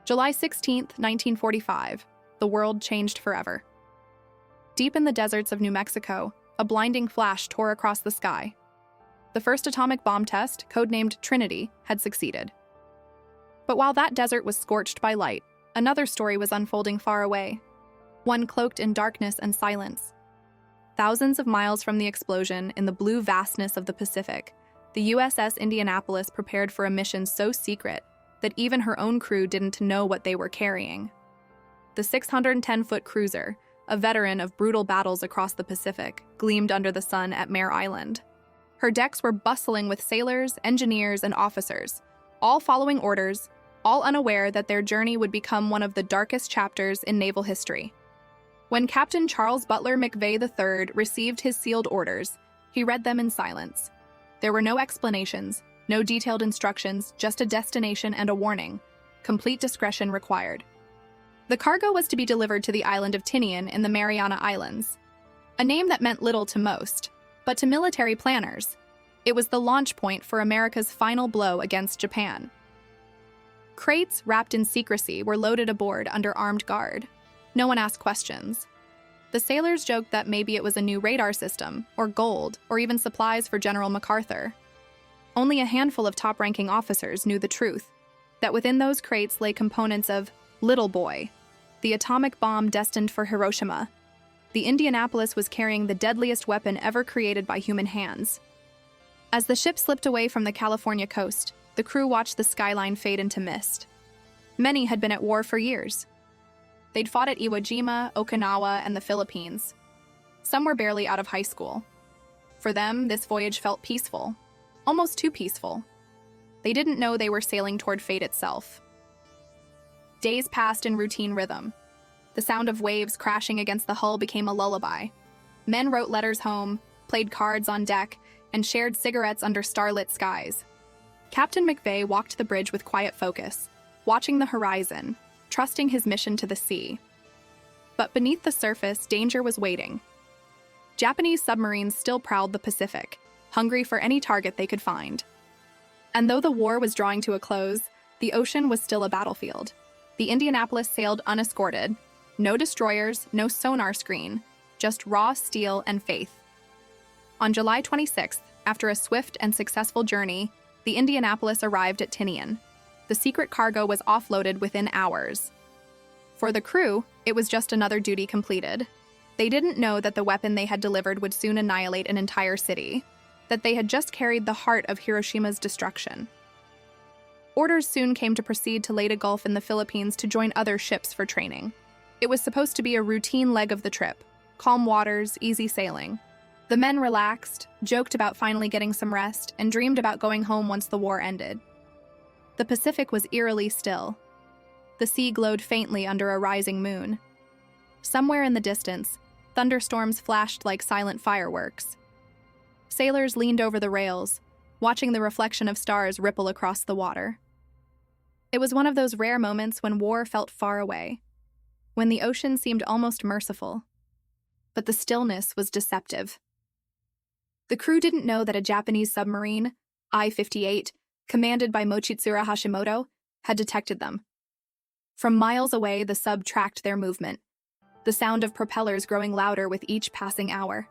July 16, 1945, the world changed forever. Deep in the deserts of New Mexico, a blinding flash tore across the sky. The first atomic bomb test, codenamed Trinity, had succeeded. But while that desert was scorched by light, another story was unfolding far away, one cloaked in darkness and silence. Thousands of miles from the explosion, in the blue vastness of the Pacific, the USS Indianapolis prepared for a mission so secret that even her own crew didn't know what they were carrying. The 610-foot cruiser, a veteran of brutal battles across the Pacific, gleamed under the sun at Mare Island. Her decks were bustling with sailors, engineers, and officers, all following orders, all unaware that their journey would become one of the darkest chapters in naval history. When Captain Charles Butler McVeigh III received his sealed orders, he read them in silence. There were no explanations, no detailed instructions, just a destination and a warning. Complete discretion required. The cargo was to be delivered to the island of Tinian in the Mariana Islands, a name that meant little to most, but to military planners, it was the launch point for America's final blow against Japan. Crates wrapped in secrecy were loaded aboard under armed guard. No one asked questions. The sailors joked that maybe it was a new radar system, or gold, or even supplies for General MacArthur. Only a handful of top-ranking officers knew the truth, that within those crates lay components of Little Boy, the atomic bomb destined for Hiroshima. The Indianapolis was carrying the deadliest weapon ever created by human hands. As the ship slipped away from the California coast, the crew watched the skyline fade into mist. Many had been at war for years. They'd fought at Iwo Jima, Okinawa, and the Philippines. Some were barely out of high school. For them, this voyage felt peaceful, almost too peaceful. They didn't know they were sailing toward fate itself. Days passed in routine rhythm. The sound of waves crashing against the hull became a lullaby. Men wrote letters home, played cards on deck, and shared cigarettes under starlit skies. Captain McVeigh walked the bridge with quiet focus, watching the horizon, trusting his mission to the sea. But beneath the surface, danger was waiting. Japanese submarines still prowled the Pacific, hungry for any target they could find. And though the war was drawing to a close, the ocean was still a battlefield. The Indianapolis sailed unescorted. No destroyers, no sonar screen, just raw steel and faith. On July 26th, after a swift and successful journey, the Indianapolis arrived at Tinian. The secret cargo was offloaded within hours. For the crew, it was just another duty completed. They didn't know that the weapon they had delivered would soon annihilate an entire city, that they had just carried the heart of Hiroshima's destruction. Orders soon came to proceed to Leyte Gulf in the Philippines to join other ships for training. It was supposed to be a routine leg of the trip, calm waters, easy sailing. The men relaxed, joked about finally getting some rest, and dreamed about going home once the war ended. The Pacific was eerily still. The sea glowed faintly under a rising moon. Somewhere in the distance, thunderstorms flashed like silent fireworks. Sailors leaned over the rails, watching the reflection of stars ripple across the water. It was one of those rare moments when war felt far away, when the ocean seemed almost merciful. But the stillness was deceptive. The crew didn't know that a Japanese submarine, I-58, commanded by Mochitsura Hashimoto, had detected them. From miles away, the sub tracked their movement, the sound of propellers growing louder with each passing hour.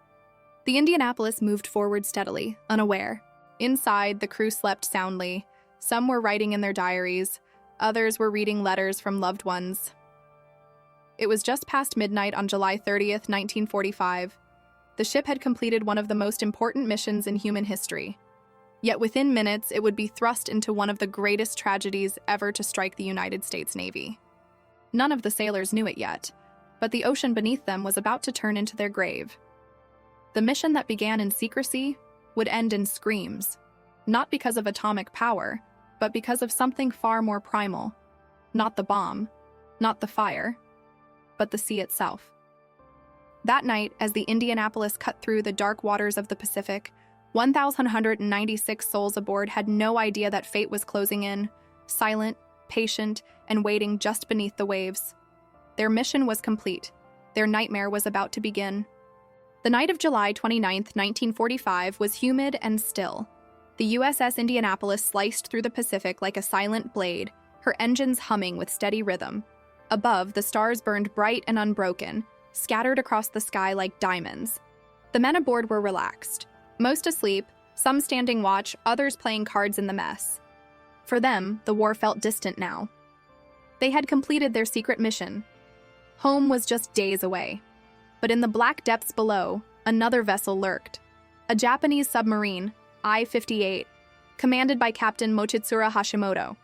The Indianapolis moved forward steadily, unaware. Inside, the crew slept soundly. Some were writing in their diaries. Others were reading letters from loved ones. It was just past midnight on July 30th, 1945. The ship had completed one of the most important missions in human history. Yet within minutes, it would be thrust into one of the greatest tragedies ever to strike the United States Navy. None of the sailors knew it yet, but the ocean beneath them was about to turn into their grave. The mission that began in secrecy would end in screams, not because of atomic power, but because of something far more primal. Not the bomb, not the fire, but the sea itself. That night, as the Indianapolis cut through the dark waters of the Pacific, 1,196 souls aboard had no idea that fate was closing in, silent, patient, and waiting just beneath the waves. Their mission was complete. Their nightmare was about to begin. The night of July 29, 1945 was humid and still. The USS Indianapolis sliced through the Pacific like a silent blade, her engines humming with steady rhythm. Above, the stars burned bright and unbroken, scattered across the sky like diamonds. The men aboard were relaxed, most asleep, some standing watch, others playing cards in the mess. For them, the war felt distant now. They had completed their secret mission. Home was just days away. But in the black depths below, another vessel lurked. A Japanese submarine, I-58, commanded by Captain Mochitsura Hashimoto.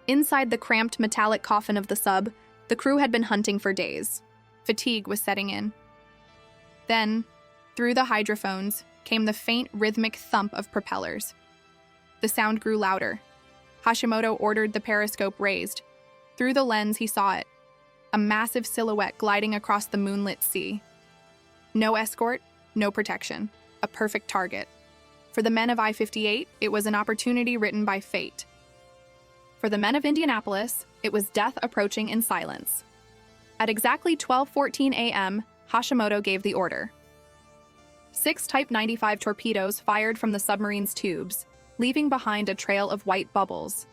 Inside the cramped metallic coffin of the sub, the crew had been hunting for days. Fatigue was setting in. Then, through the hydrophones, came the faint, rhythmic thump of propellers. The sound grew louder. Hashimoto ordered the periscope raised. Through the lens, he saw it, a massive silhouette gliding across the moonlit sea. No escort, no protection, a perfect target. For the men of I-58, it was an opportunity written by fate. For the men of Indianapolis, it was death approaching in silence. At exactly 12:14 a.m., Hashimoto gave the order. 6 Type 95 torpedoes fired from the submarine's tubes, leaving behind a trail of white bubbles.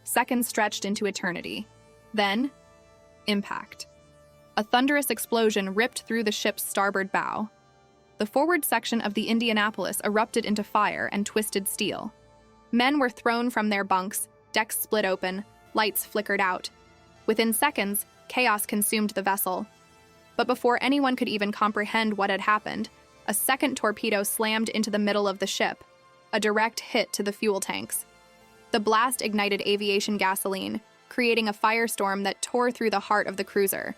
Seconds stretched into eternity. Then, impact. A thunderous explosion ripped through the ship's starboard bow. The forward section of the Indianapolis erupted into fire and twisted steel. Men were thrown from their bunks, decks split open, lights flickered out. Within seconds, chaos consumed the vessel. But before anyone could even comprehend what had happened, a second torpedo slammed into the middle of the ship, a direct hit to the fuel tanks. The blast ignited aviation gasoline, creating a firestorm that tore through the heart of the cruiser.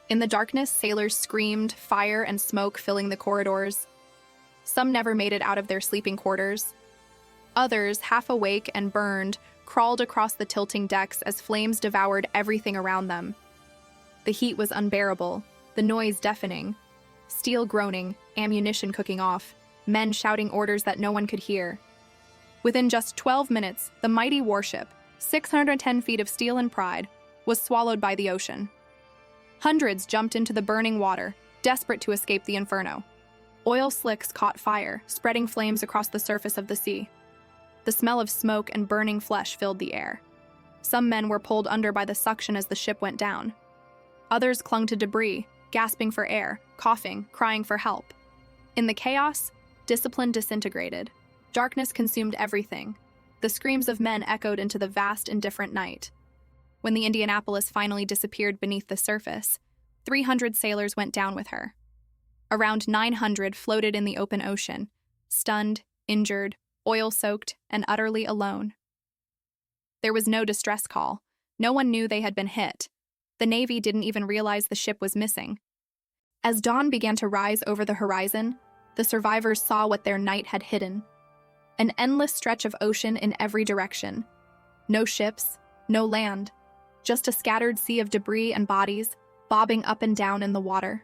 In the darkness, sailors screamed, fire and smoke filling the corridors. Some never made it out of their sleeping quarters. Others, half awake and burned, crawled across the tilting decks as flames devoured everything around them. The heat was unbearable, the noise deafening. Steel groaning, ammunition cooking off, men shouting orders that no one could hear. Within just 12 minutes, the mighty warship, 610 feet of steel and pride, was swallowed by the ocean. Hundreds jumped into the burning water, desperate to escape the inferno. Oil slicks caught fire, spreading flames across the surface of the sea. The smell of smoke and burning flesh filled the air. Some men were pulled under by the suction as the ship went down. Others clung to debris, gasping for air, coughing, crying for help. In the chaos, discipline disintegrated. Darkness consumed everything. The screams of men echoed into the vast, indifferent night. When the Indianapolis finally disappeared beneath the surface, 300 sailors went down with her. Around 900 floated in the open ocean, stunned, injured, oil-soaked, and utterly alone. There was no distress call. No one knew they had been hit. The Navy didn't even realize the ship was missing. As dawn began to rise over the horizon, the survivors saw what their night had hidden. An endless stretch of ocean in every direction. No ships, no land, just a scattered sea of debris and bodies, bobbing up and down in the water.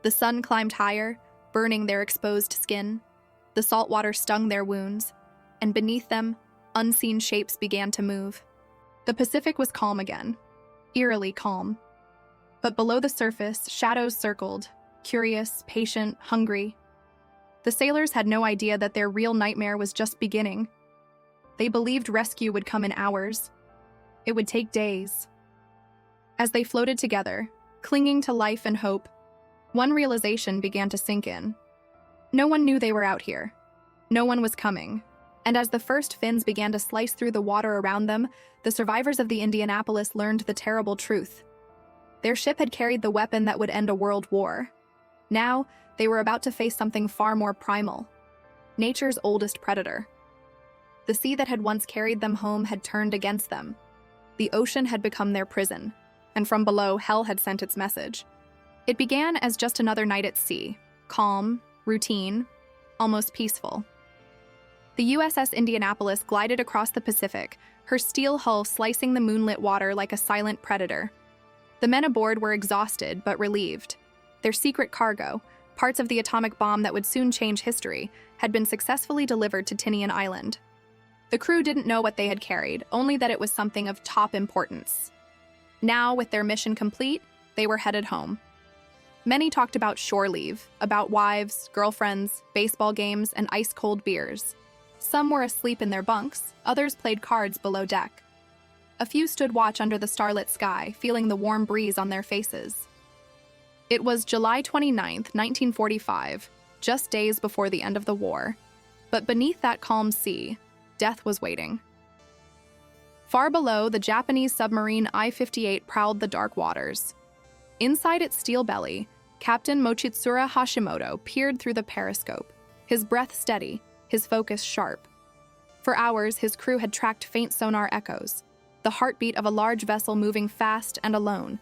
The sun climbed higher, burning their exposed skin. The salt water stung their wounds, and beneath them, unseen shapes began to move. The Pacific was calm again, eerily calm. But below the surface, shadows circled, curious, patient, hungry. The sailors had no idea that their real nightmare was just beginning. They believed rescue would come in hours. It would take days. As they floated together, clinging to life and hope, one realization began to sink in. No one knew they were out here. No one was coming. And as the first fins began to slice through the water around them, the survivors of the Indianapolis learned the terrible truth. Their ship had carried the weapon that would end a world war. Now, they were about to face something far more primal. Nature's oldest predator. The sea that had once carried them home had turned against them. The ocean had become their prison, and from below, hell had sent its message. It began as just another night at sea, calm, routine, almost peaceful. The USS Indianapolis glided across the Pacific, her steel hull slicing the moonlit water like a silent predator. The men aboard were exhausted but relieved. Their secret cargo, parts of the atomic bomb that would soon change history, had been successfully delivered to Tinian Island. The crew didn't know what they had carried, only that it was something of top importance. Now, with their mission complete, they were headed home. Many talked about shore leave, about wives, girlfriends, baseball games, and ice-cold beers. Some were asleep in their bunks, others played cards below deck. A few stood watch under the starlit sky, feeling the warm breeze on their faces. It was July 29th, 1945, just days before the end of the war. But beneath that calm sea, death was waiting. Far below, the Japanese submarine I-58 prowled the dark waters. Inside its steel belly, Captain Mochitsura Hashimoto peered through the periscope, his breath steady, his focus sharp. For hours, his crew had tracked faint sonar echoes, the heartbeat of a large vessel moving fast and alone.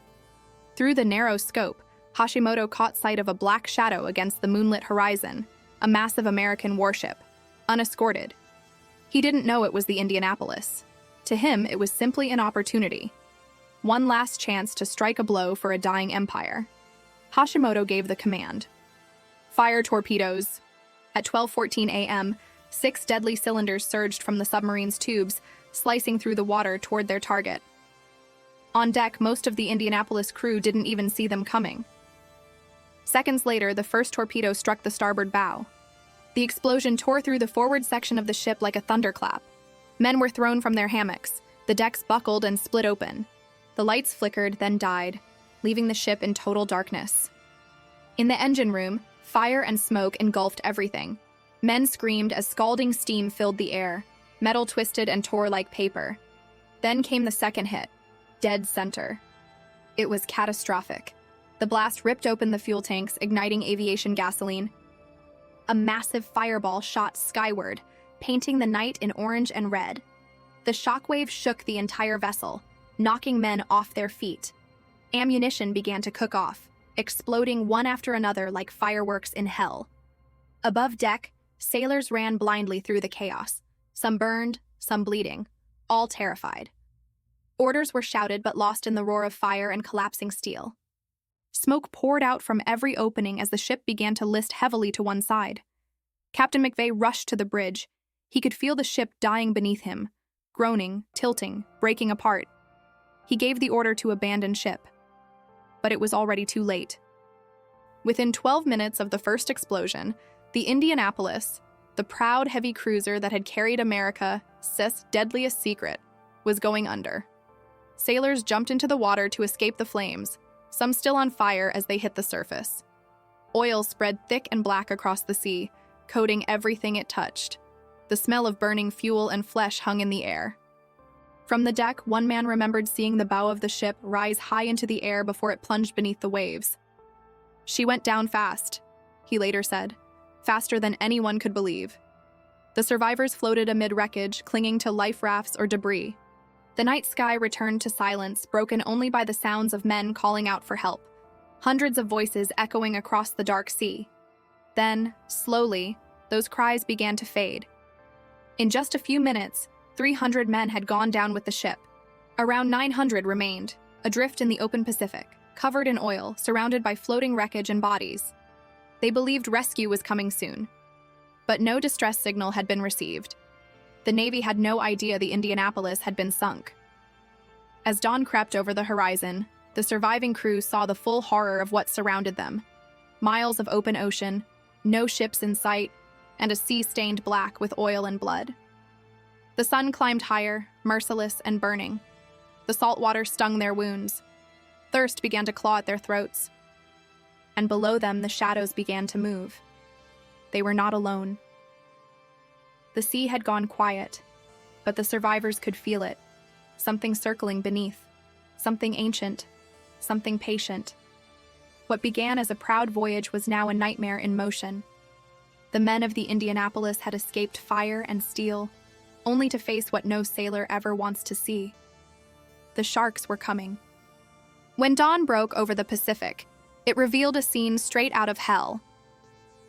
Through the narrow scope, Hashimoto caught sight of a black shadow against the moonlit horizon, a massive American warship, unescorted. He didn't know it was the Indianapolis. To him, it was simply an opportunity. One last chance to strike a blow for a dying empire. Hashimoto gave the command. Fire torpedoes. At 12:14 a.m., 6 deadly cylinders surged from the submarine's tubes, slicing through the water toward their target. On deck, most of the Indianapolis crew didn't even see them coming. Seconds later, the first torpedo struck the starboard bow. The explosion tore through the forward section of the ship like a thunderclap. Men were thrown from their hammocks. The decks buckled and split open. The lights flickered, then died, leaving the ship in total darkness. In the engine room, fire and smoke engulfed everything. Men screamed as scalding steam filled the air. Metal twisted and tore like paper. Then came the second hit. Dead center. It was catastrophic. The blast ripped open the fuel tanks, igniting aviation gasoline. A massive fireball shot skyward, painting the night in orange and red. The shockwave shook the entire vessel, knocking men off their feet. Ammunition began to cook off, exploding one after another like fireworks in hell. Above deck, sailors ran blindly through the chaos, some burned, some bleeding, all terrified. Orders were shouted but lost in the roar of fire and collapsing steel. Smoke poured out from every opening as the ship began to list heavily to one side. Captain McVeigh rushed to the bridge. He could feel the ship dying beneath him, groaning, tilting, breaking apart. He gave the order to abandon ship. But it was already too late. Within 12 minutes of the first explosion, the Indianapolis, the proud heavy cruiser that had carried America's deadliest secret, was going under. Sailors jumped into the water to escape the flames, some still on fire as they hit the surface. Oil spread thick and black across the sea, coating everything it touched. The smell of burning fuel and flesh hung in the air. From the deck, one man remembered seeing the bow of the ship rise high into the air before it plunged beneath the waves. "She went down fast," he later said, "faster than anyone could believe." The survivors floated amid wreckage, clinging to life rafts or debris. The night sky returned to silence, broken only by the sounds of men calling out for help, hundreds of voices echoing across the dark sea. Then, slowly, those cries began to fade. In just a few minutes, 300 men had gone down with the ship. Around 900 remained, adrift in the open Pacific, covered in oil, surrounded by floating wreckage and bodies. They believed rescue was coming soon. But no distress signal had been received. The Navy had no idea the Indianapolis had been sunk. As dawn crept over the horizon, the surviving crew saw the full horror of what surrounded them. Miles of open ocean, no ships in sight, and a sea stained black with oil and blood. The sun climbed higher, merciless and burning. The salt water stung their wounds. Thirst began to claw at their throats. And below them, the shadows began to move. They were not alone. The sea had gone quiet, but the survivors could feel it. Something circling beneath. Something ancient. Something patient. What began as a proud voyage was now a nightmare in motion. The men of the Indianapolis had escaped fire and steel, only to face what no sailor ever wants to see. The sharks were coming. When dawn broke over the Pacific, it revealed a scene straight out of hell.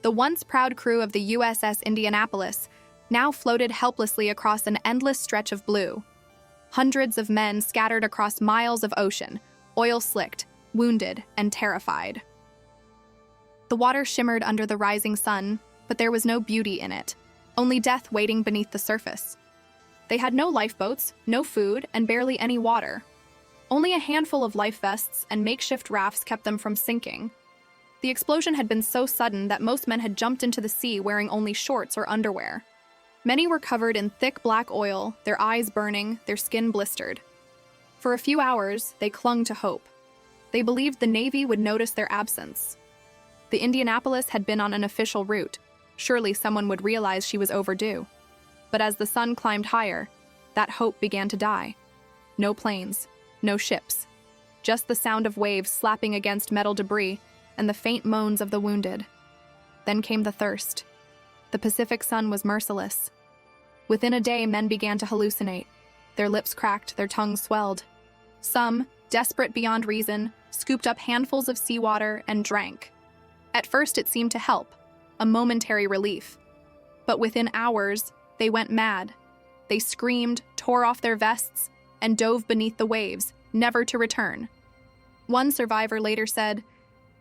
The once proud crew of the USS Indianapolis now floated helplessly across an endless stretch of blue. Hundreds of men scattered across miles of ocean, oil-slicked, wounded, and terrified. The water shimmered under the rising sun, but there was no beauty in it, only death waiting beneath the surface. They had no lifeboats, no food, and barely any water. Only a handful of life vests and makeshift rafts kept them from sinking. The explosion had been so sudden that most men had jumped into the sea wearing only shorts or underwear. Many were covered in thick black oil, their eyes burning, their skin blistered. For a few hours, they clung to hope. They believed the Navy would notice their absence. The Indianapolis had been on an official route. Surely someone would realize she was overdue. But as the sun climbed higher, that hope began to die. No planes, no ships, just the sound of waves slapping against metal debris and the faint moans of the wounded. Then came the thirst. The Pacific sun was merciless. Within a day, men began to hallucinate. Their lips cracked, their tongues swelled. Some, desperate beyond reason, scooped up handfuls of seawater and drank. At first, it seemed to help, a momentary relief. But within hours, they went mad. They screamed, tore off their vests, and dove beneath the waves, never to return. One survivor later said,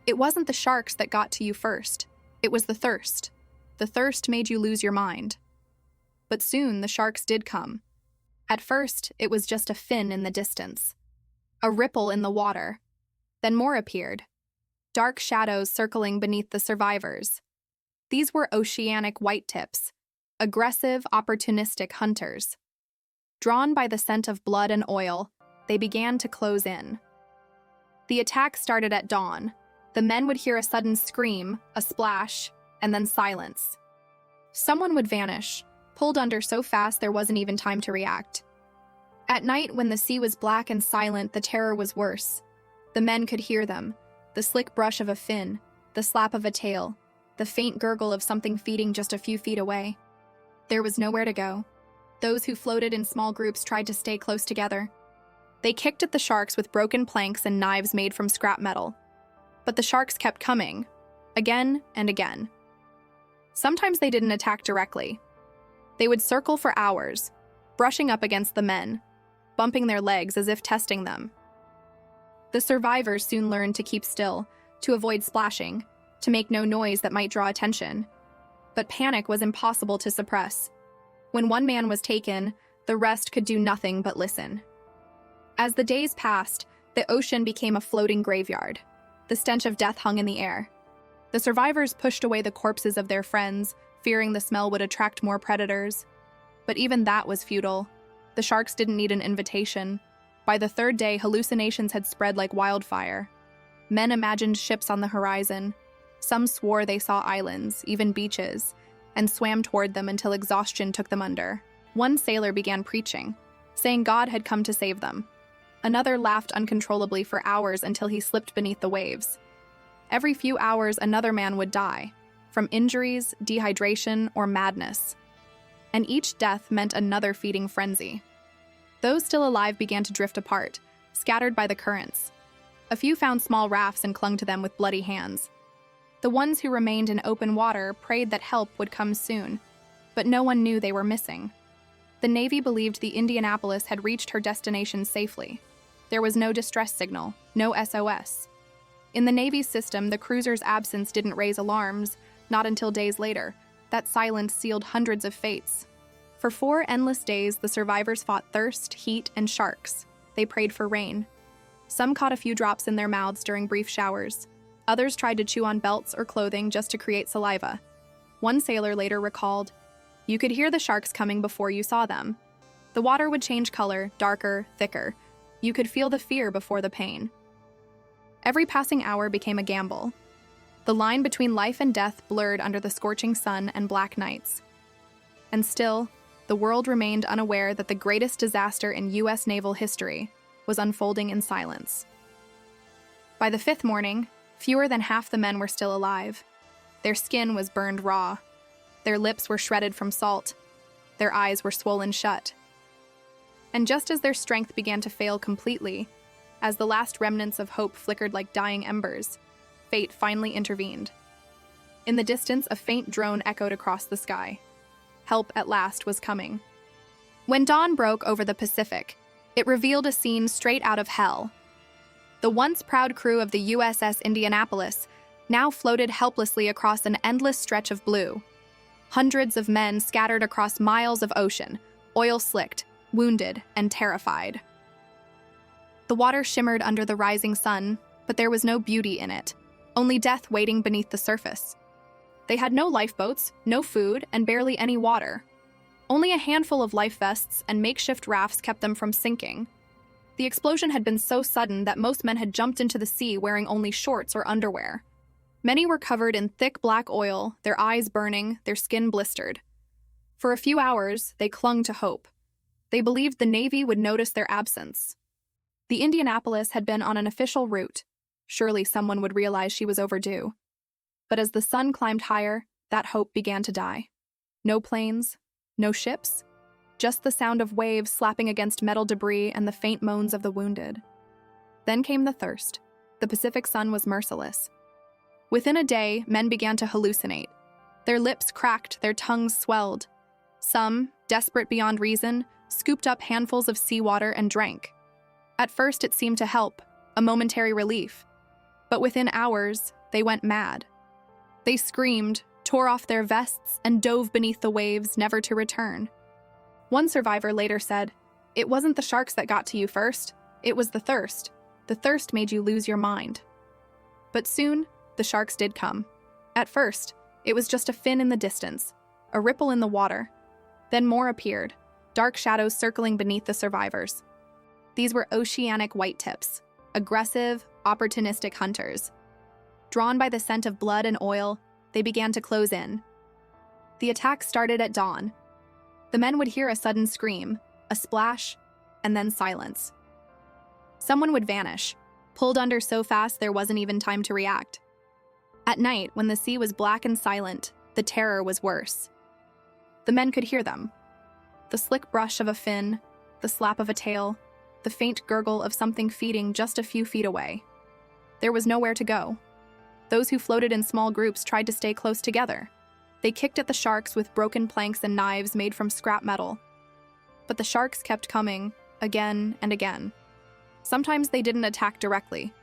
"It wasn't the sharks that got to you first. It was the thirst. The thirst made you lose your mind." But soon the sharks did come. At first, it was just a fin in the distance, a ripple in the water. Then more appeared, dark shadows circling beneath the survivors. These were oceanic whitetips, aggressive, opportunistic hunters. Drawn by the scent of blood and oil, they began to close in. The attack started at dawn. The men would hear a sudden scream, a splash, and then silence. Someone would vanish, pulled under so fast there wasn't even time to react. At night, when the sea was black and silent, the terror was worse. The men could hear them, the slick brush of a fin, the slap of a tail, the faint gurgle of something feeding just a few feet away. There was nowhere to go. Those who floated in small groups tried to stay close together. They kicked at the sharks with broken planks and knives made from scrap metal. But the sharks kept coming, again and again. Sometimes they didn't attack directly. They would circle for hours, brushing up against the men, bumping their legs as if testing them. The survivors soon learned to keep still, to avoid splashing, to make no noise that might draw attention. But panic was impossible to suppress. When one man was taken, the rest could do nothing but listen. As the days passed, the ocean became a floating graveyard. The stench of death hung in the air. The survivors pushed away the corpses of their friends, fearing the smell would attract more predators. But even that was futile. The sharks didn't need an invitation. By the third day, hallucinations had spread like wildfire. Men imagined ships on the horizon. Some swore they saw islands, even beaches, and swam toward them until exhaustion took them under. One sailor began preaching, saying God had come to save them. Another laughed uncontrollably for hours until he slipped beneath the waves. Every few hours, another man would die, from injuries, dehydration, or madness. And each death meant another feeding frenzy. Those still alive began to drift apart, scattered by the currents. A few found small rafts and clung to them with bloody hands. The ones who remained in open water prayed that help would come soon, but no one knew they were missing. The Navy believed the Indianapolis had reached her destination safely. There was no distress signal, no SOS. In the Navy's system, the cruiser's absence didn't raise alarms, not until days later. That silence sealed hundreds of fates. For 4 endless days, the survivors fought thirst, heat, and sharks. They prayed for rain. Some caught a few drops in their mouths during brief showers. Others tried to chew on belts or clothing just to create saliva. One sailor later recalled, "You could hear the sharks coming before you saw them. The water would change color, darker, thicker. You could feel the fear before the pain." Every passing hour became a gamble. The line between life and death blurred under the scorching sun and black nights. And still, the world remained unaware that the greatest disaster in U.S. naval history was unfolding in silence. By the 5th morning, fewer than half the men were still alive. Their skin was burned raw. Their lips were shredded from salt. Their eyes were swollen shut. And just as their strength began to fail completely, as the last remnants of hope flickered like dying embers, fate finally intervened. In the distance, a faint drone echoed across the sky. Help at last was coming. When dawn broke over the Pacific, it revealed a scene straight out of hell. The once proud crew of the USS Indianapolis now floated helplessly across an endless stretch of blue. Hundreds of men scattered across miles of ocean, oil-slicked, wounded, and terrified. The water shimmered under the rising sun, but there was no beauty in it, only death waiting beneath the surface. They had no lifeboats, no food, and barely any water. Only a handful of life vests and makeshift rafts kept them from sinking. The explosion had been so sudden that most men had jumped into the sea wearing only shorts or underwear. Many were covered in thick black oil, their eyes burning, their skin blistered. For a few hours, they clung to hope. They believed the Navy would notice their absence. The Indianapolis had been on an official route. Surely someone would realize she was overdue. But as the sun climbed higher, that hope began to die. No planes, no ships, just the sound of waves slapping against metal debris and the faint moans of the wounded. Then came the thirst. The Pacific sun was merciless. Within a day, men began to hallucinate. Their lips cracked, their tongues swelled. Some, desperate beyond reason, scooped up handfuls of seawater and drank. At first it seemed to help, a momentary relief. But within hours, they went mad. They screamed, tore off their vests, and dove beneath the waves, never to return. One survivor later said, "It wasn't the sharks that got to you first, it was the thirst. The thirst made you lose your mind." But soon, the sharks did come. At first, it was just a fin in the distance, a ripple in the water. Then more appeared, dark shadows circling beneath the survivors. These were oceanic whitetips, aggressive, opportunistic hunters. Drawn by the scent of blood and oil, they began to close in. The attack started at dawn. The men would hear a sudden scream, a splash, and then silence. Someone would vanish, pulled under so fast there wasn't even time to react. At night, when the sea was black and silent, the terror was worse. The men could hear them. The slick brush of a fin, the slap of a tail, the faint gurgle of something feeding just a few feet away. There was nowhere to go. Those who floated in small groups tried to stay close together. They kicked at the sharks with broken planks and knives made from scrap metal. But the sharks kept coming, again and again. Sometimes they didn't attack directly.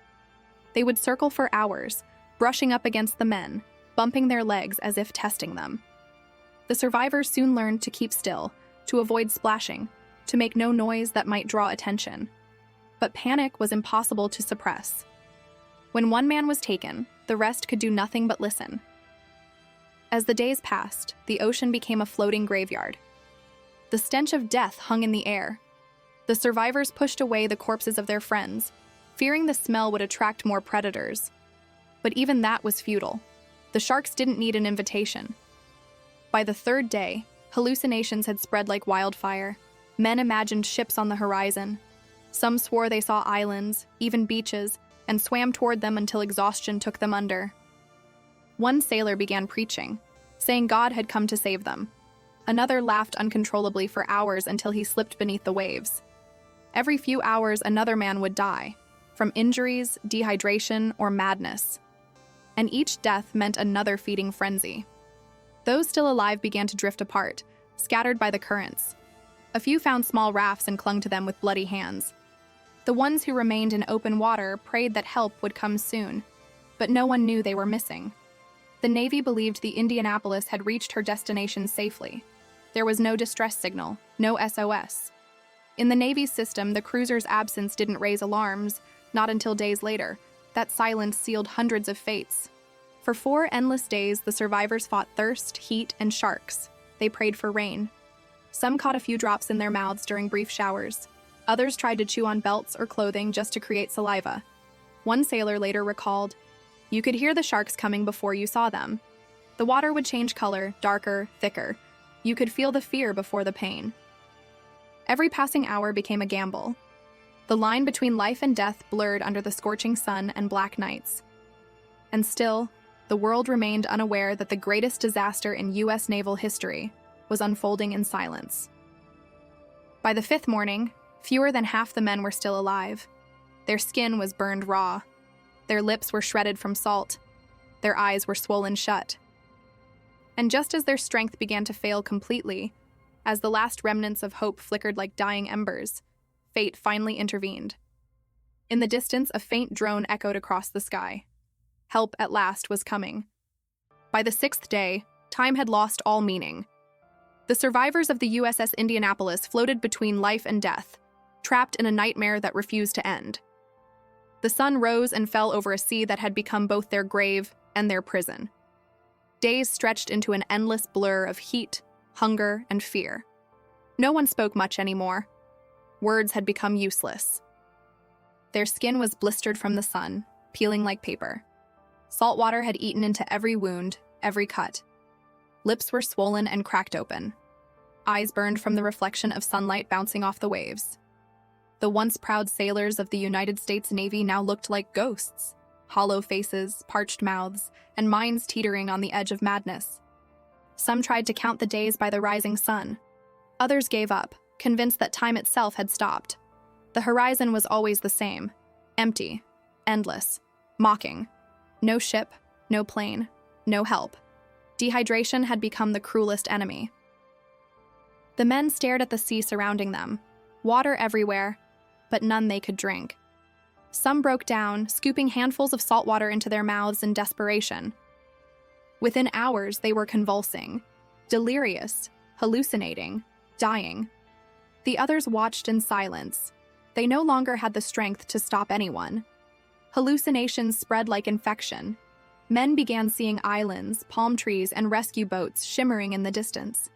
They would circle for hours, brushing up against the men, bumping their legs as if testing them. The survivors soon learned to keep still, to avoid splashing, to make no noise that might draw attention. But panic was impossible to suppress. When one man was taken, the rest could do nothing but listen. As the days passed, the ocean became a floating graveyard. The stench of death hung in the air. The survivors pushed away the corpses of their friends, fearing the smell would attract more predators. But even that was futile. The sharks didn't need an invitation. By the third day, hallucinations had spread like wildfire. Men imagined ships on the horizon. Some swore they saw islands, even beaches, and swam toward them until exhaustion took them under. One sailor began preaching, saying God had come to save them. Another laughed uncontrollably for hours until he slipped beneath the waves. Every few hours, another man would die, from injuries, dehydration, or madness. And each death meant another feeding frenzy. Those still alive began to drift apart, scattered by the currents. A few found small rafts and clung to them with bloody hands. The ones who remained in open water prayed that help would come soon, but no one knew they were missing. The Navy believed the Indianapolis had reached her destination safely. There was no distress signal, no SOS. In the Navy's system, the cruiser's absence didn't raise alarms, not until days later. That silence sealed hundreds of fates. For 4 endless days, the survivors fought thirst, heat, and sharks. They prayed for rain. Some caught a few drops in their mouths during brief showers. Others tried to chew on belts or clothing just to create saliva. One sailor later recalled, "You could hear the sharks coming before you saw them. The water would change color, darker, thicker. You could feel the fear before the pain." Every passing hour became a gamble. The line between life and death blurred under the scorching sun and black nights. And still, the world remained unaware that the greatest disaster in U.S. naval history was unfolding in silence. By the 5th morning, fewer than half the men were still alive. Their skin was burned raw. Their lips were shredded from salt. Their eyes were swollen shut. And just as their strength began to fail completely, as the last remnants of hope flickered like dying embers, fate finally intervened. In the distance, a faint drone echoed across the sky. Help at last was coming. By the 6th day, time had lost all meaning. The survivors of the USS Indianapolis floated between life and death, trapped in a nightmare that refused to end. The sun rose and fell over a sea that had become both their grave and their prison. Days stretched into an endless blur of heat, hunger, and fear. No one spoke much anymore. Words had become useless. Their skin was blistered from the sun, peeling like paper. Salt water had eaten into every wound, every cut. Lips were swollen and cracked open. Eyes burned from the reflection of sunlight bouncing off the waves. The once proud sailors of the United States Navy now looked like ghosts, hollow faces, parched mouths, and minds teetering on the edge of madness. Some tried to count the days by the rising sun. Others gave up, convinced that time itself had stopped. The horizon was always the same, empty, endless, mocking. No ship, no plane, no help. Dehydration had become the cruelest enemy. The men stared at the sea surrounding them, water everywhere, but none they could drink. Some broke down, scooping handfuls of salt water into their mouths in desperation. Within hours, they were convulsing, delirious, hallucinating, dying. The others watched in silence. They no longer had the strength to stop anyone. Hallucinations spread like infection. Men began seeing islands, palm trees, and rescue boats shimmering in the distance.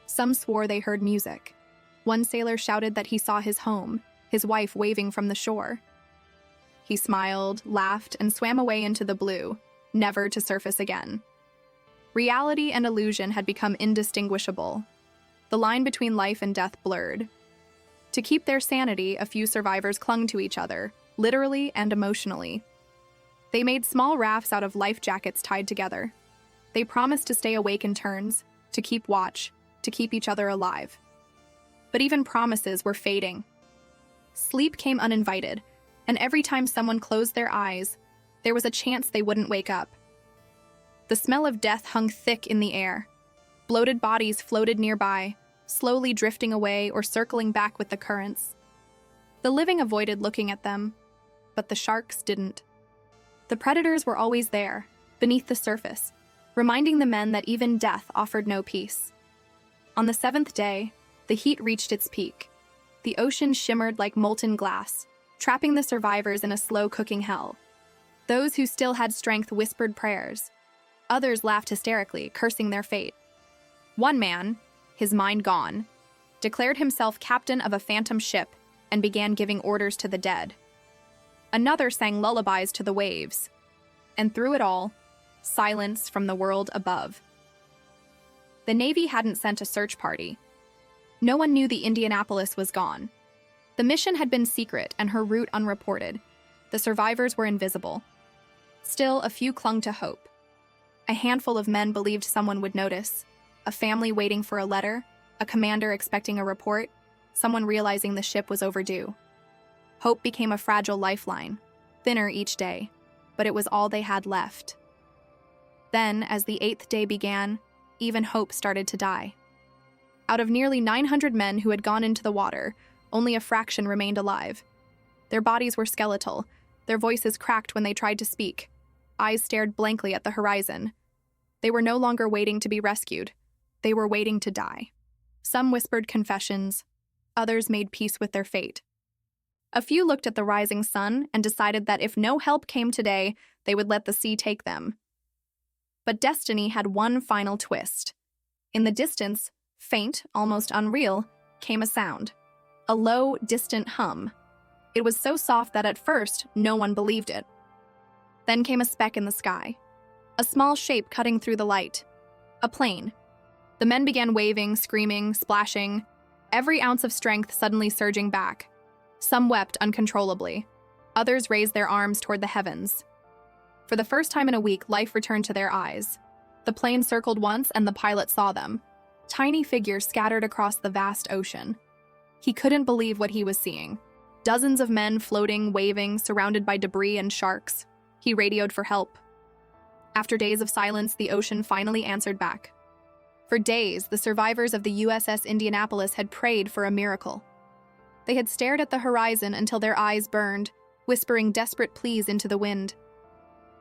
Some swore they heard music. One sailor shouted that he saw his home, his wife waving from the shore. He smiled, laughed, and swam away into the blue, never to surface again. Reality and illusion had become indistinguishable. The line between life and death blurred. To keep their sanity, a few survivors clung to each other, literally and emotionally. They made small rafts out of life jackets tied together. They promised to stay awake in turns, to keep watch, to keep each other alive. But even promises were fading. Sleep came uninvited, and every time someone closed their eyes, there was a chance they wouldn't wake up. The smell of death hung thick in the air. Bloated bodies floated nearby, slowly drifting away or circling back with the currents. The living avoided looking at them, but the sharks didn't. The predators were always there, beneath the surface, reminding the men that even death offered no peace. On the seventh day, the heat reached its peak. The ocean shimmered like molten glass, trapping the survivors in a slow-cooking hell. Those who still had strength whispered prayers. Others laughed hysterically, cursing their fate. One man, his mind gone, declared himself captain of a phantom ship and began giving orders to the dead. Another sang lullabies to the waves. And through it all, silence from the world above. The Navy hadn't sent a search party. No one knew the Indianapolis was gone. The mission had been secret and her route unreported. The survivors were invisible. Still, a few clung to hope. A handful of men believed someone would notice. A family waiting for a letter, a commander expecting a report, someone realizing the ship was overdue. Hope became a fragile lifeline, thinner each day, but it was all they had left. Then, as the 8th day began, even hope started to die. Out of nearly 900 men who had gone into the water, only a fraction remained alive. Their bodies were skeletal, their voices cracked when they tried to speak. Eyes stared blankly at the horizon. They were no longer waiting to be rescued. They were waiting to die. Some whispered confessions. Others made peace with their fate. A few looked at the rising sun and decided that if no help came today, they would let the sea take them. But destiny had one final twist. In the distance, faint, almost unreal, came a sound. A low, distant hum. It was so soft that at first, no one believed it. Then came a speck in the sky. A small shape cutting through the light. A plane. The men began waving, screaming, splashing, every ounce of strength suddenly surging back. Some wept uncontrollably. Others raised their arms toward the heavens. For the first time in a week, life returned to their eyes. The plane circled once and the pilot saw them. Tiny figures scattered across the vast ocean. He couldn't believe what he was seeing. Dozens of men floating, waving, surrounded by debris and sharks. He radioed for help. After days of silence, the ocean finally answered back. For days, the survivors of the USS Indianapolis had prayed for a miracle. They had stared at the horizon until their eyes burned, whispering desperate pleas into the wind.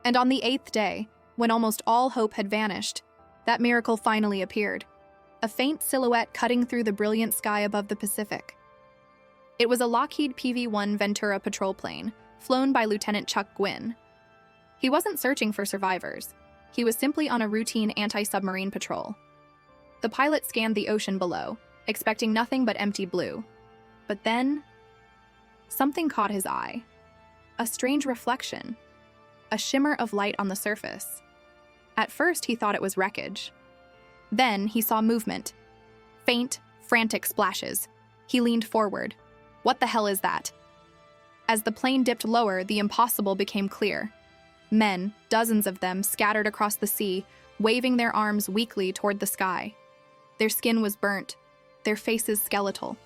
And on the 8th day, when almost all hope had vanished, that miracle finally appeared. A faint silhouette cutting through the brilliant sky above the Pacific. It was a Lockheed PV-1 Ventura patrol plane, flown by Lieutenant Chuck Gwynn. He wasn't searching for survivors. He was simply on a routine anti-submarine patrol. The pilot scanned the ocean below, expecting nothing but empty blue. But then, something caught his eye. A strange reflection. A shimmer of light on the surface. At first, he thought it was wreckage. Then he saw movement. Faint, frantic splashes. He leaned forward. What the hell is that? As the plane dipped lower, the impossible became clear. Men, dozens of them, scattered across the sea, waving their arms weakly toward the sky. Their skin was burnt, their faces skeletal.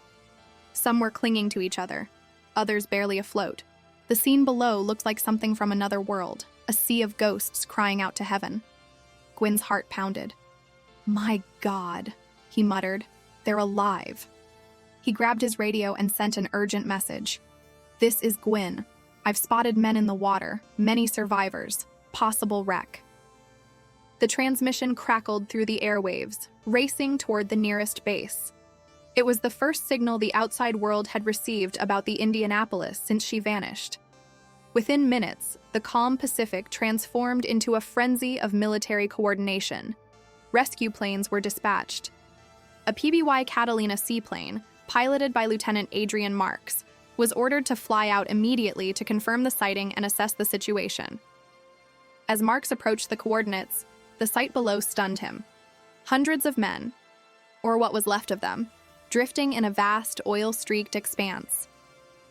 Some were clinging to each other, others barely afloat. The scene below looked like something from another world, a sea of ghosts crying out to heaven. Gwyn's heart pounded. My God, he muttered. They're alive. He grabbed his radio and sent an urgent message. This is Gwyn. I've spotted men in the water, many survivors, possible wreck. The transmission crackled through the airwaves, racing toward the nearest base. It was the first signal the outside world had received about the Indianapolis since she vanished. Within minutes, the calm Pacific transformed into a frenzy of military coordination. Rescue planes were dispatched. A PBY Catalina seaplane, piloted by Lieutenant Adrian Marks, was ordered to fly out immediately to confirm the sighting and assess the situation. As Marks approached the coordinates, the sight below stunned him. Hundreds of men, or what was left of them, drifting in a vast, oil-streaked expanse.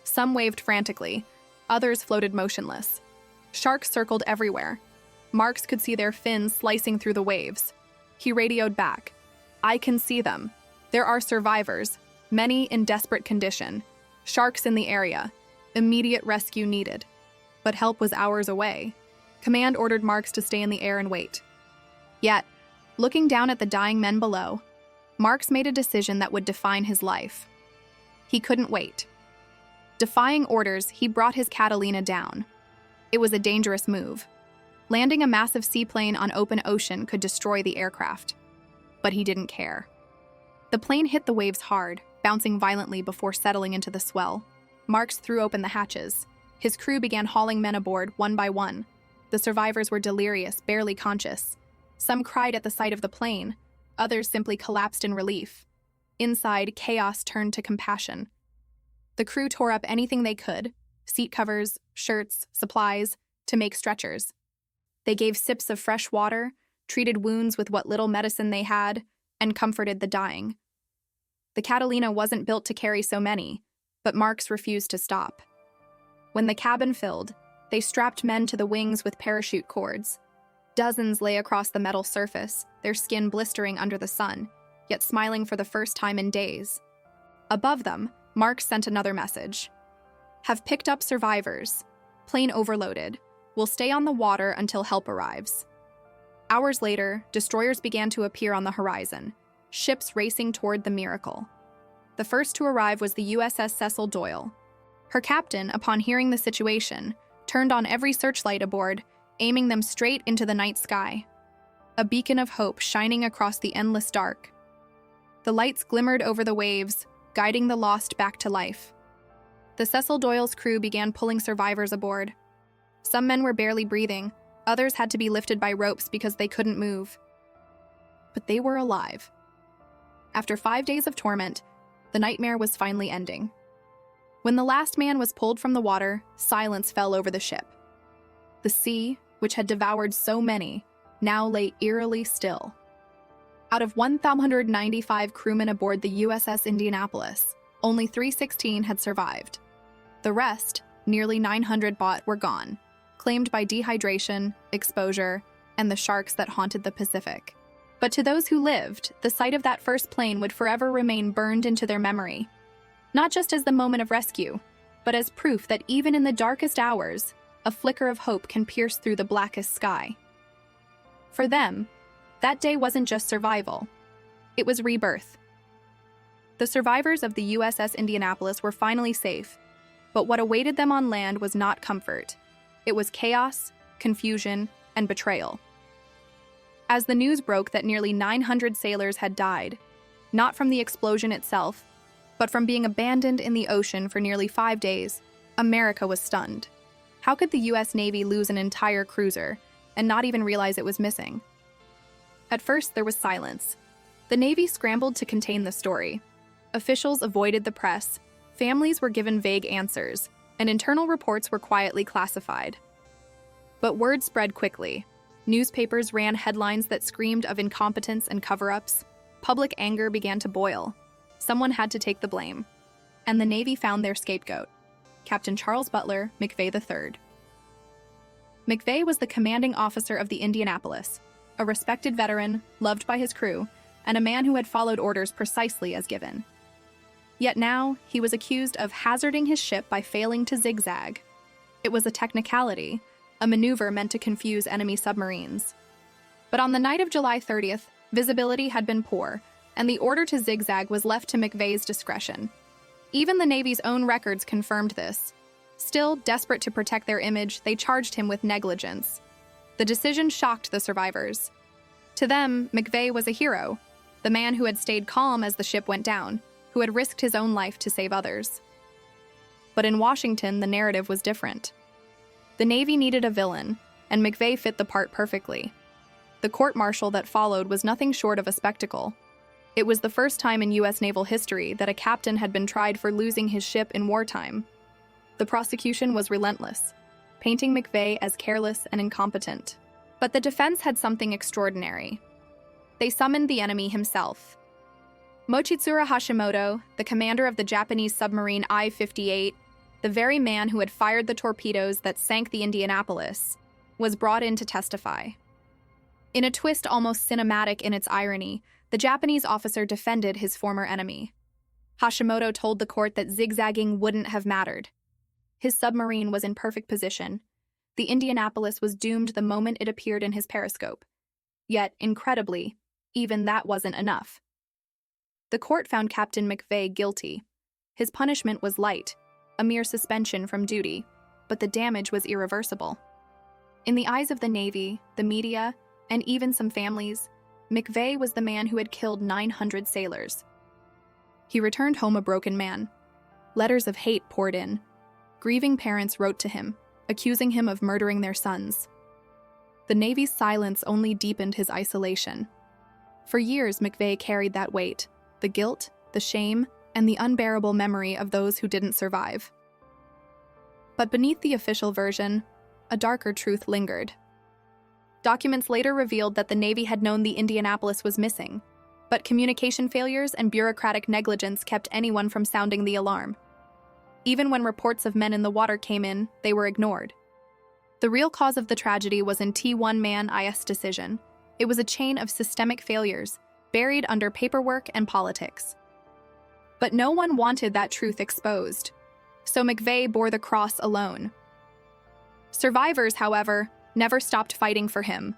Some waved frantically, others floated motionless. Sharks circled everywhere. Marks could see their fins slicing through the waves. He radioed back. I can see them. There are survivors, many in desperate condition. Sharks in the area. Immediate rescue needed. But help was hours away. Command ordered Marks to stay in the air and wait. Yet, looking down at the dying men below, Marks made a decision that would define his life. He couldn't wait. Defying orders, he brought his Catalina down. It was a dangerous move. Landing a massive seaplane on open ocean could destroy the aircraft. But he didn't care. The plane hit the waves hard, bouncing violently before settling into the swell. Marks threw open the hatches. His crew began hauling men aboard one by one. The survivors were delirious, barely conscious. Some cried at the sight of the plane. Others simply collapsed in relief. Inside, chaos turned to compassion. The crew tore up anything they could, seat covers, shirts, supplies, to make stretchers. They gave sips of fresh water, treated wounds with what little medicine they had, and comforted the dying. The Catalina wasn't built to carry so many, but Marks refused to stop. When the cabin filled, they strapped men to the wings with parachute cords. Dozens lay across the metal surface, their skin blistering under the sun, yet smiling for the first time in days. Above them, Marks sent another message. Have picked up survivors. Plane overloaded. Will stay on the water until help arrives. Hours later, destroyers began to appear on the horizon, ships racing toward the miracle. The first to arrive was the USS Cecil Doyle. Her captain, upon hearing the situation, turned on every searchlight aboard, aiming them straight into the night sky. A beacon of hope shining across the endless dark. The lights glimmered over the waves, guiding the lost back to life. The Cecil Doyle's crew began pulling survivors aboard. Some men were barely breathing, others had to be lifted by ropes because they couldn't move. But they were alive. After 5 days of torment, the nightmare was finally ending. When the last man was pulled from the water, silence fell over the ship. The sea, which had devoured so many, now lay eerily still. Out of 1,195 crewmen aboard the USS Indianapolis, only 316 had survived. The rest, nearly 900 were gone, claimed by dehydration, exposure, and the sharks that haunted the Pacific. But to those who lived, the sight of that first plane would forever remain burned into their memory. Not just as the moment of rescue, but as proof that even in the darkest hours, a flicker of hope can pierce through the blackest sky. For them, that day wasn't just survival. It was rebirth. The survivors of the USS Indianapolis were finally safe, but what awaited them on land was not comfort. It was chaos, confusion, and betrayal. As the news broke that nearly 900 sailors had died, not from the explosion itself, but from being abandoned in the ocean for nearly 5 days, America was stunned. How could the U.S. Navy lose an entire cruiser and not even realize it was missing? At first, there was silence. The Navy scrambled to contain the story. Officials avoided the press. Families were given vague answers. and internal reports were quietly classified. But word spread quickly. Newspapers ran headlines that screamed of incompetence and cover-ups. Public anger began to boil. Someone had to take the blame. And the Navy found their scapegoat, Captain Charles Butler McVeigh III. McVeigh was the commanding officer of the Indianapolis, a respected veteran, loved by his crew, and a man who had followed orders precisely as given. Yet now, he was accused of hazarding his ship by failing to zigzag. It was a technicality, a maneuver meant to confuse enemy submarines. But on the night of July 30th, visibility had been poor, and the order to zigzag was left to McVeigh's discretion. Even the Navy's own records confirmed this. Still, desperate to protect their image, they charged him with negligence. The decision shocked the survivors. To them, McVeigh was a hero, the man who had stayed calm as the ship went down, who had risked his own life to save others. But in Washington, the narrative was different. The Navy needed a villain, and McVeigh fit the part perfectly. The court-martial that followed was nothing short of a spectacle. It was the first time in U.S. naval history that a captain had been tried for losing his ship in wartime. The prosecution was relentless, painting McVeigh as careless and incompetent. But the defense had something extraordinary. They summoned the enemy himself. Mochitsuru Hashimoto, the commander of the Japanese submarine I-58, the very man who had fired the torpedoes that sank the Indianapolis, was brought in to testify. In a twist almost cinematic in its irony, the Japanese officer defended his former enemy. Hashimoto told the court that zigzagging wouldn't have mattered. His submarine was in perfect position. The Indianapolis was doomed the moment it appeared in his periscope. Yet, incredibly, even that wasn't enough. The court found Captain McVeigh guilty. His punishment was light, a mere suspension from duty, but the damage was irreversible. In the eyes of the Navy, the media, and even some families, McVeigh was the man who had killed 900 sailors. He returned home a broken man. Letters of hate poured in. Grieving parents wrote to him, accusing him of murdering their sons. The Navy's silence only deepened his isolation. For years, McVeigh carried that weight, the guilt, the shame, and the unbearable memory of those who didn't survive. But beneath the official version, a darker truth lingered. Documents later revealed that the Navy had known the Indianapolis was missing, but communication failures and bureaucratic negligence kept anyone from sounding the alarm. Even when reports of men in the water came in, they were ignored. The real cause of the tragedy was in T1 IS decision. It was a chain of systemic failures, buried under paperwork and politics. But no one wanted that truth exposed, so McVeigh bore the cross alone. Survivors, however, never stopped fighting for him.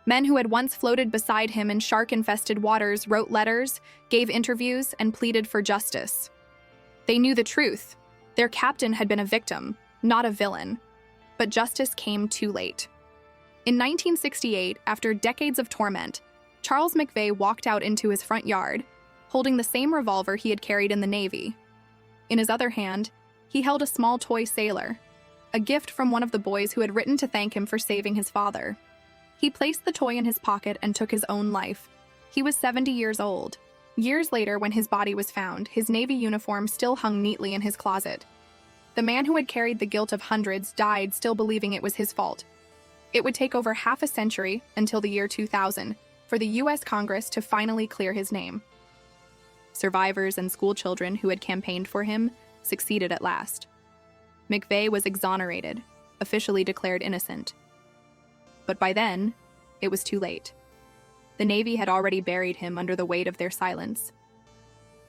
Men who had once floated beside him in shark-infested waters wrote letters, gave interviews, and pleaded for justice. They knew the truth. Their captain had been a victim, not a villain. But justice came too late. In 1968, after decades of torment, Charles McVeigh walked out into his front yard, holding the same revolver he had carried in the Navy. In his other hand, he held a small toy sailor, a gift from one of the boys who had written to thank him for saving his father. He placed the toy in his pocket and took his own life. He was 70 years old. Years later, when his body was found, his Navy uniform still hung neatly in his closet. The man who had carried the guilt of hundreds died still believing it was his fault. It would take over half a century, until the year 2000, for the U.S. Congress to finally clear his name. Survivors and schoolchildren who had campaigned for him succeeded at last. McVeigh was exonerated, officially declared innocent. But by then, it was too late. The Navy had already buried him under the weight of their silence.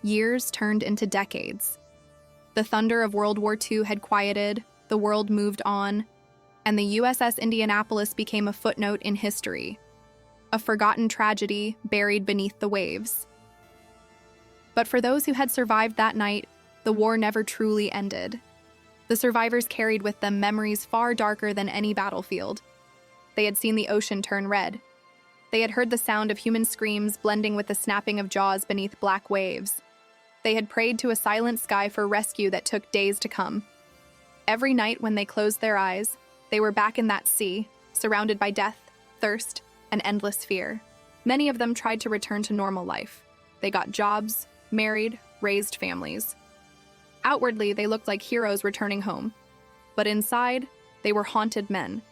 Years turned into decades. The thunder of World War II had quieted, the world moved on, and the USS Indianapolis became a footnote in history, a forgotten tragedy buried beneath the waves. But for those who had survived that night, the war never truly ended. The survivors carried with them memories far darker than any battlefield. They had seen the ocean turn red. They had heard the sound of human screams blending with the snapping of jaws beneath black waves. They had prayed to a silent sky for rescue that took days to come. Every night when they closed their eyes, they were back in that sea, surrounded by death, thirst, and endless fear. Many of them tried to return to normal life. They got jobs, married, raised families. Outwardly, they looked like heroes returning home, But inside, they were haunted men.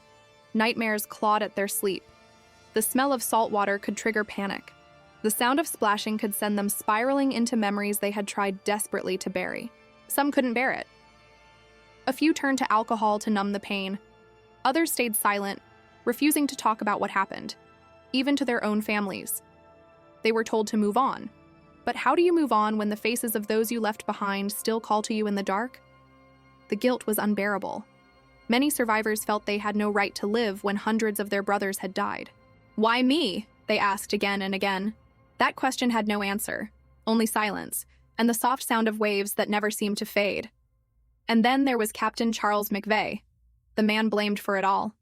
Nightmares clawed at their sleep. The smell of salt water could trigger panic. The sound of splashing could send them spiraling into memories they had tried desperately to bury. Some couldn't bear it. A few turned to alcohol to numb the pain. Others stayed silent, refusing to talk about what happened, even to their own families. They were told to move on. But how do you move on when the faces of those you left behind still call to you in the dark? The guilt was unbearable. Many survivors felt they had no right to live when hundreds of their brothers had died. "Why me?" they asked again and again. That question had no answer, only silence, and the soft sound of waves that never seemed to fade. And then there was Captain Charles McVeigh, the man blamed for it all.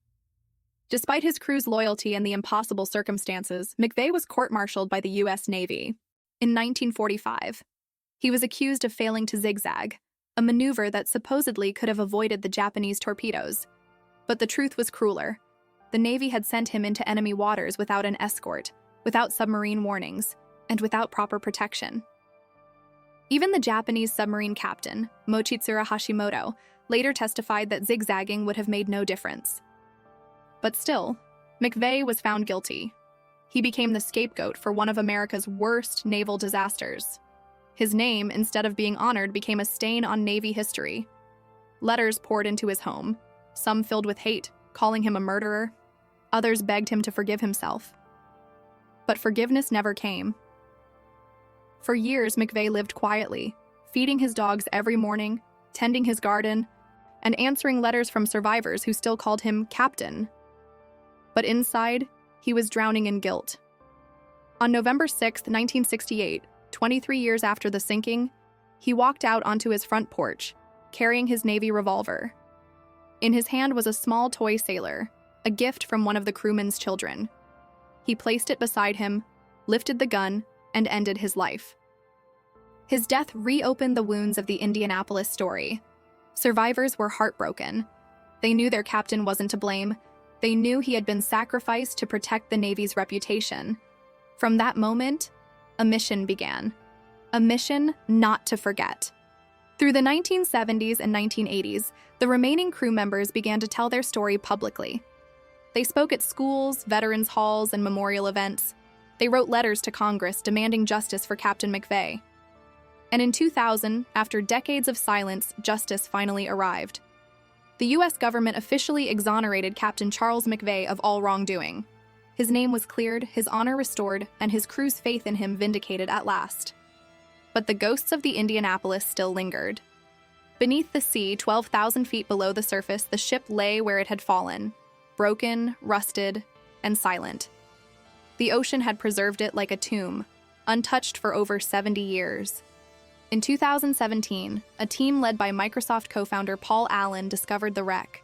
Despite his crew's loyalty and the impossible circumstances, McVeigh was court-martialed by the U.S. Navy. In 1945, he was accused of failing to zigzag, a maneuver that supposedly could have avoided the Japanese torpedoes. But the truth was crueler. The Navy had sent him into enemy waters without an escort, without submarine warnings, and without proper protection. Even the Japanese submarine captain, Mochitsuru Hashimoto, later testified that zigzagging would have made no difference. But still, McVeigh was found guilty. He became the scapegoat for one of America's worst naval disasters. His name, instead of being honored, became a stain on Navy history. Letters poured into his home, some filled with hate, calling him a murderer. Others begged him to forgive himself. But forgiveness never came. For years, McVeigh lived quietly, feeding his dogs every morning, tending his garden, and answering letters from survivors who still called him Captain. But inside, he was drowning in guilt. On November 6, 1968, 23 years after the sinking, he walked out onto his front porch, carrying his Navy revolver. In his hand was a small toy sailor, a gift from one of the crewmen's children. He placed it beside him, lifted the gun, and ended his life. His death reopened the wounds of the Indianapolis story. Survivors were heartbroken. They knew their captain wasn't to blame. They knew he had been sacrificed to protect the Navy's reputation. From that moment, a mission began. A mission not to forget. Through the 1970s and 1980s, the remaining crew members began to tell their story publicly. They spoke at schools, veterans' halls, and memorial events. They wrote letters to Congress demanding justice for Captain McVeigh. And in 2000, after decades of silence, justice finally arrived. The U.S. government officially exonerated Captain Charles McVeigh of all wrongdoing. His name was cleared, his honor restored, and his crew's faith in him vindicated at last. But the ghosts of the Indianapolis still lingered. Beneath the sea, 12,000 feet below the surface, the ship lay where it had fallen, broken, rusted, and silent. The ocean had preserved it like a tomb, untouched for over 70 years. In 2017, a team led by Microsoft co-founder Paul Allen discovered the wreck.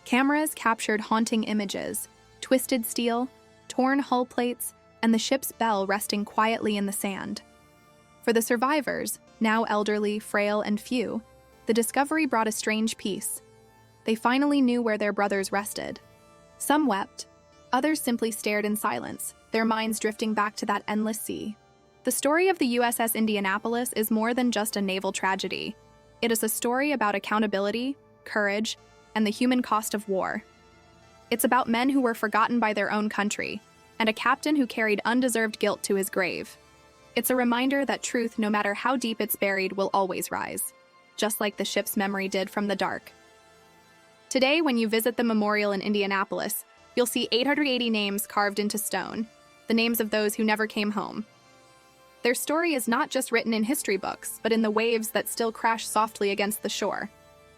Cameras captured haunting images, twisted steel, torn hull plates, and the ship's bell resting quietly in the sand. For the survivors, now elderly, frail, and few, the discovery brought a strange peace. They finally knew where their brothers rested. Some wept, others simply stared in silence, their minds drifting back to that endless sea. The story of the USS Indianapolis is more than just a naval tragedy. It is a story about accountability, courage, and the human cost of war. It's about men who were forgotten by their own country, and a captain who carried undeserved guilt to his grave. It's a reminder that truth, no matter how deep it's buried, will always rise, just like the ship's memory did from the dark. Today, when you visit the memorial in Indianapolis, you'll see 880 names carved into stone, the names of those who never came home. Their story is not just written in history books, but in the waves that still crash softly against the shore.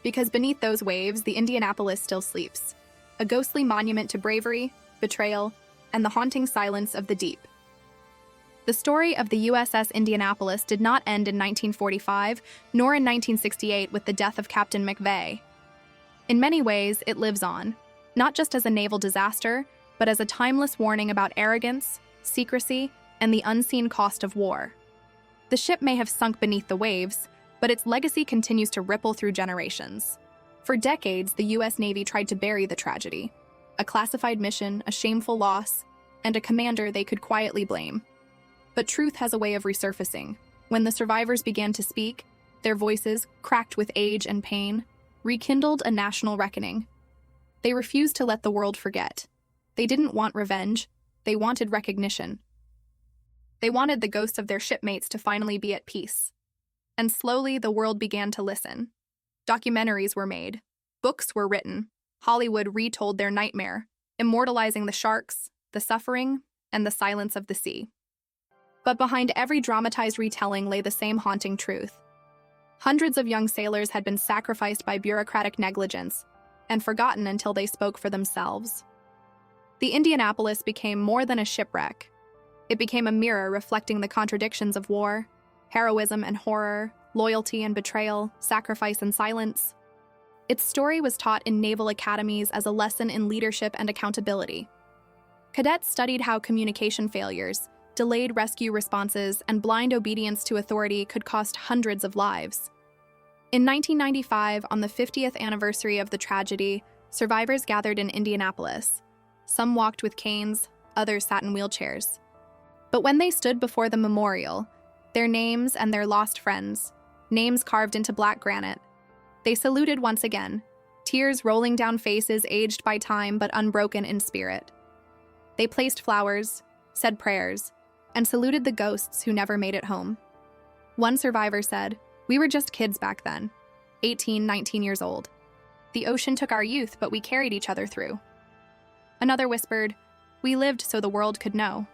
Because beneath those waves, the Indianapolis still sleeps, a ghostly monument to bravery, betrayal, and the haunting silence of the deep. The story of the USS Indianapolis did not end in 1945, nor in 1968 with the death of Captain McVeigh. In many ways, it lives on, not just as a naval disaster, but as a timeless warning about arrogance, secrecy, and the unseen cost of war. The ship may have sunk beneath the waves, but its legacy continues to ripple through generations. For decades, the U.S. Navy tried to bury the tragedy, a classified mission, a shameful loss, and a commander they could quietly blame. But truth has a way of resurfacing. When the survivors began to speak, their voices, cracked with age and pain, rekindled a national reckoning. They refused to let the world forget. They didn't want revenge. They wanted recognition. They wanted the ghosts of their shipmates to finally be at peace. And slowly, the world began to listen. Documentaries were made. Books were written. Hollywood retold their nightmare, immortalizing the sharks, the suffering, and the silence of the sea. But behind every dramatized retelling lay the same haunting truth. Hundreds of young sailors had been sacrificed by bureaucratic negligence and forgotten until they spoke for themselves. The Indianapolis became more than a shipwreck. It became a mirror reflecting the contradictions of war, heroism and horror, loyalty and betrayal, sacrifice and silence. Its story was taught in naval academies as a lesson in leadership and accountability. Cadets studied how communication failures, delayed rescue responses, and blind obedience to authority could cost hundreds of lives. In 1995, on the 50th anniversary of the tragedy, survivors gathered in Indianapolis. Some walked with canes, others sat in wheelchairs. But when they stood before the memorial, their names and their lost friends, names carved into black granite, they saluted once again, tears rolling down faces aged by time but unbroken in spirit. They placed flowers, said prayers, and saluted the ghosts who never made it home. One survivor said, "We were just kids back then, 18, 19 years old. The ocean took our youth, but we carried each other through." Another whispered, "We lived so the world could know."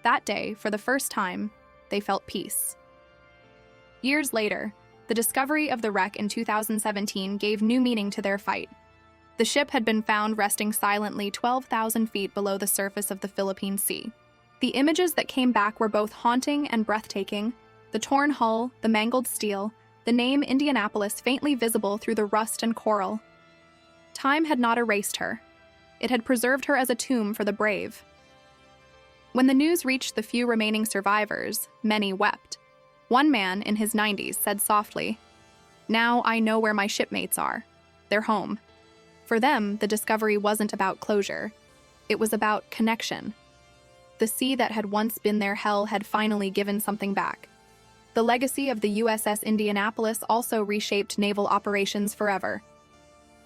That day, for the first time, they felt peace. Years later, the discovery of the wreck in 2017 gave new meaning to their fight. The ship had been found resting silently 12,000 feet below the surface of the Philippine Sea. The images that came back were both haunting and breathtaking: the torn hull, the mangled steel, the name Indianapolis faintly visible through the rust and coral. Time had not erased her. It had preserved her as a tomb for the brave. When the news reached the few remaining survivors, many wept. One man, in his 90s, said softly, "Now I know where my shipmates are. They're home." For them, the discovery wasn't about closure. It was about connection. The sea that had once been their hell had finally given something back. The legacy of the USS Indianapolis also reshaped naval operations forever.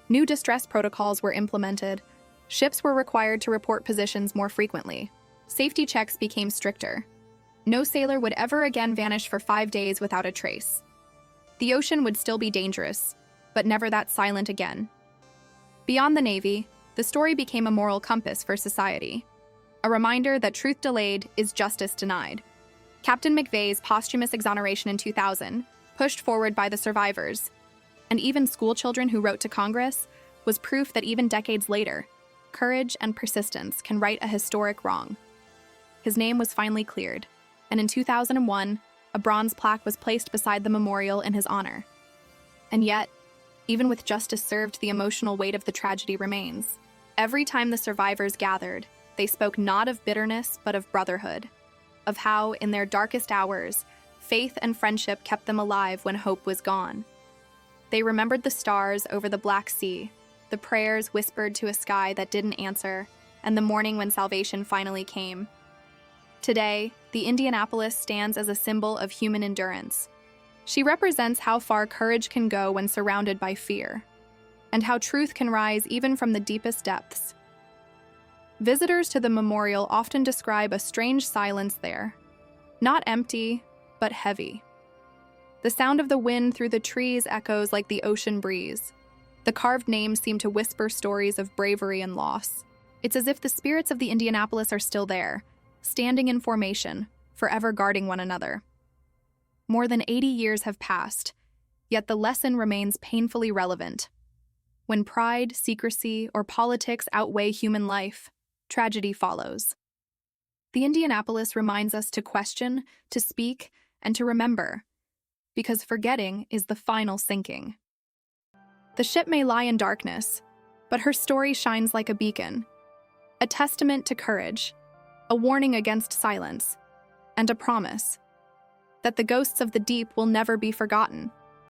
New distress protocols were implemented. Ships were required to report positions more frequently. Safety checks became stricter. No sailor would ever again vanish for 5 days without a trace. The ocean would still be dangerous, but never that silent again. Beyond the Navy, the story became a moral compass for society. A reminder that truth delayed is justice denied. Captain McVeigh's posthumous exoneration in 2000, pushed forward by the survivors, and even schoolchildren who wrote to Congress, was proof that even decades later, courage and persistence can right a historic wrong. His name was finally cleared, and in 2001, a bronze plaque was placed beside the memorial in his honor. And yet, even with justice served, the emotional weight of the tragedy remains. Every time the survivors gathered, they spoke not of bitterness, but of brotherhood, of how, in their darkest hours, faith and friendship kept them alive when hope was gone. They remembered the stars over the Black Sea, the prayers whispered to a sky that didn't answer, and the morning when salvation finally came. Today, the Indianapolis stands as a symbol of human endurance. She represents how far courage can go when surrounded by fear, and how truth can rise even from the deepest depths. Visitors to the memorial often describe a strange silence there, not empty, but heavy. The sound of the wind through the trees echoes like the ocean breeze. The carved names seem to whisper stories of bravery and loss. It's as if the spirits of the Indianapolis are still there, standing in formation, forever guarding one another. More than 80 years have passed, yet the lesson remains painfully relevant. When pride, secrecy, or politics outweigh human life, tragedy follows. The Indianapolis reminds us to question, to speak, and to remember, because forgetting is the final sinking. The ship may lie in darkness, but her story shines like a beacon, a testament to courage, a warning against silence, and a promise that the ghosts of the deep will never be forgotten.